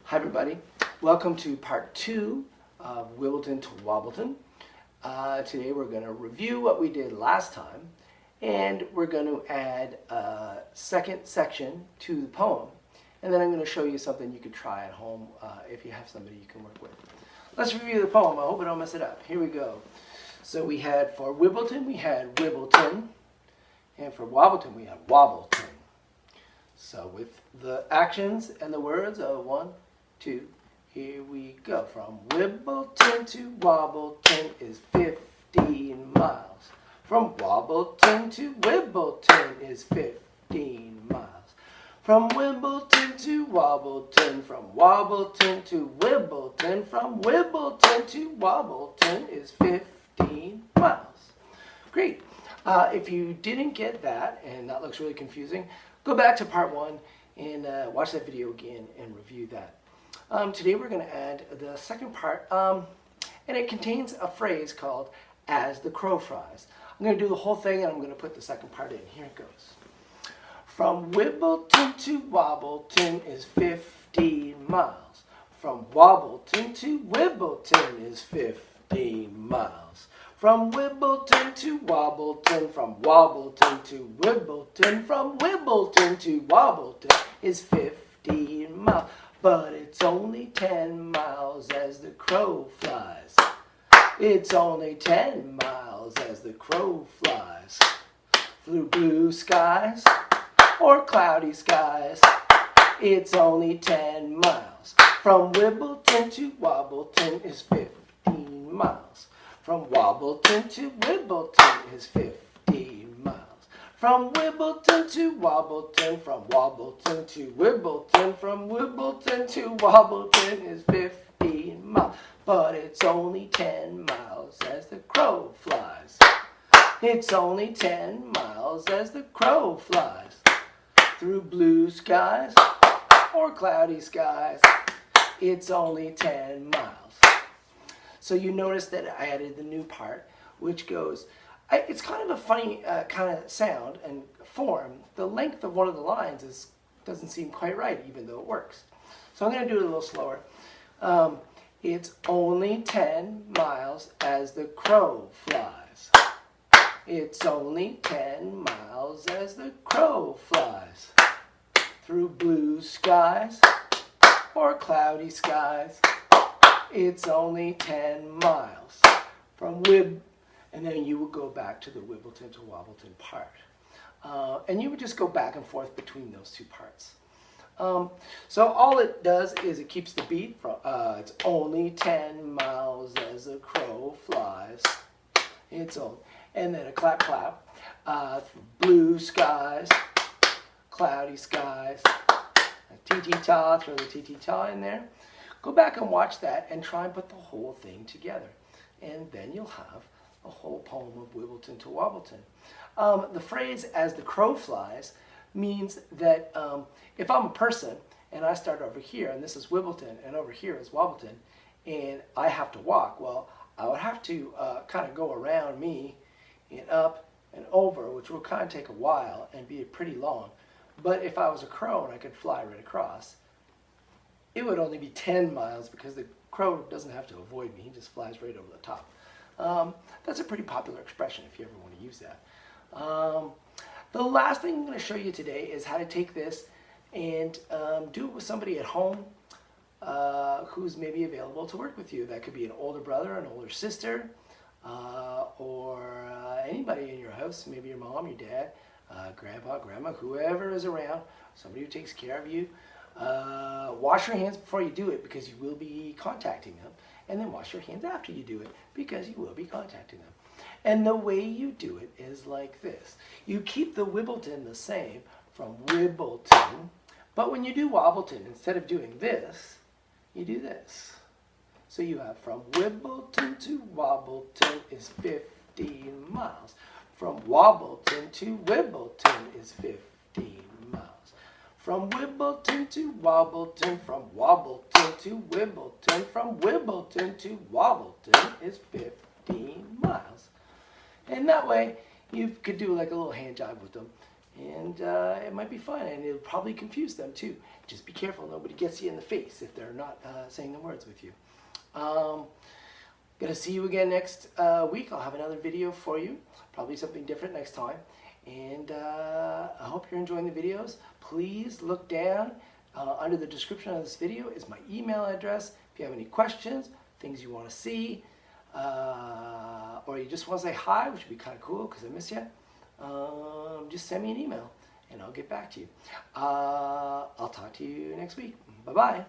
Hi everybody, welcome to part 2 of Wibbleton to Wobbleton. Today we're going to review what we did last time, and we're going to add a second section to the poem, and then I'm going to show you something you can try at home if you have somebody you can work with. Let's review the poem. I hope I don't mess it up. Here we go. So we had for Wibbleton, we had wibbleton, and for Wobbleton, we had wobbleton. So with the actions and the words of 1, 2, here we go. From Wibbleton to Wobbleton is 15 miles. From Wobbleton to Wibbleton is 15 miles. From Wibbleton to Wobbleton, from Wobbleton to Wibbleton, from Wibbleton to Wobbleton is 15 miles. Great. If you didn't get that, and that looks really confusing, go back to part 1 and watch that video again and review that. Today we're going to add the second part, and it contains a phrase called "as the crow flies." I'm going to do the whole thing, and I'm going to put the second part in. Here it goes. From Wibbleton to Wobbleton is 15 miles. From Wobbleton to Wibbleton is 15 miles. From Wibbleton to Wobbleton, from Wobbleton to Wibbleton, from Wibbleton to Wobbleton is 15 miles. But it's only 10 miles as the crow flies. It's only 10 miles as the crow flies. Through blue skies or cloudy skies. It's only 10 miles. From Wibbleton to Wobbleton is 15 miles. From Wobbleton to Wibbleton is 15 miles. From Wibbleton to Wobbleton, from Wobbleton to Wibbleton, from Wibbleton to Wobbleton is 15 miles. But it's only 10 miles as the crow flies. It's only 10 miles as the crow flies. Through blue skies or cloudy skies. It's only 10 miles. So you notice that I added the new part, which goes, it's kind of a funny kind of sound and form. The length of one of the lines doesn't seem quite right, even though it works. So I'm going to do it a little slower. It's only 10 miles as the crow flies. It's only 10 miles as the crow flies. Through blue skies or cloudy skies. It's only 10 miles. From and then you would go back to the Wibbleton to Wobbleton part. And you would just go back and forth between those two parts. So all it does is it keeps the beat from, it's only 10 miles as a crow flies. And then a clap clap. Blue skies, cloudy skies, tee-tee-ta, throw the tee-tee-ta in there. Go back and watch that and try and put the whole thing together. And then you'll have a whole poem of Wibbleton to Wobbleton. The phrase "as the crow flies" means that if I'm a person and I start over here, and this is Wibbleton, and over here is Wobbleton, and I have to walk, well, I would have to kind of go around me and up and over, which will kind of take a while and be pretty long. But if I was a crow and I could fly right across, it would only be 10 miles because the crow doesn't have to avoid me. He just flies right over the top. That's a pretty popular expression if you ever want to use that. The last thing I'm going to show you today is how to take this and do it with somebody at home who's maybe available to work with you. That could be an older brother, an older sister, or anybody in your house, maybe your mom, your dad, grandpa, grandma, whoever is around, somebody who takes care of you. Wash your hands before you do it because you will be contacting them, and then wash your hands after you do it because you will be contacting them. And the way you do it is like this. You keep the Wibbleton the same from Wibbleton, but when you do Wobbleton, instead of doing this, you do this. So you have from Wibbleton to Wobbleton is 15 miles. From Wobbleton to Wibbleton is 15 miles. From Wibbleton to Wobbleton, from Wobbleton to Wibbleton, from Wibbleton to Wobbleton is 15 miles. And that way, you could do like a little hand jive with them And it might be fun, and it'll probably confuse them too. Just be careful nobody gets you in the face if they're not saying the words with you. Gonna see you again next week. I'll have another video for you, probably something different next time. And I hope you're enjoying the videos. Please look down under the description of this video is my email address. If you have any questions, things you want to see, or you just want to say hi, which would be kind of cool because I miss you, just send me an email and I'll get back to you. I'll talk to you next week. Bye-bye.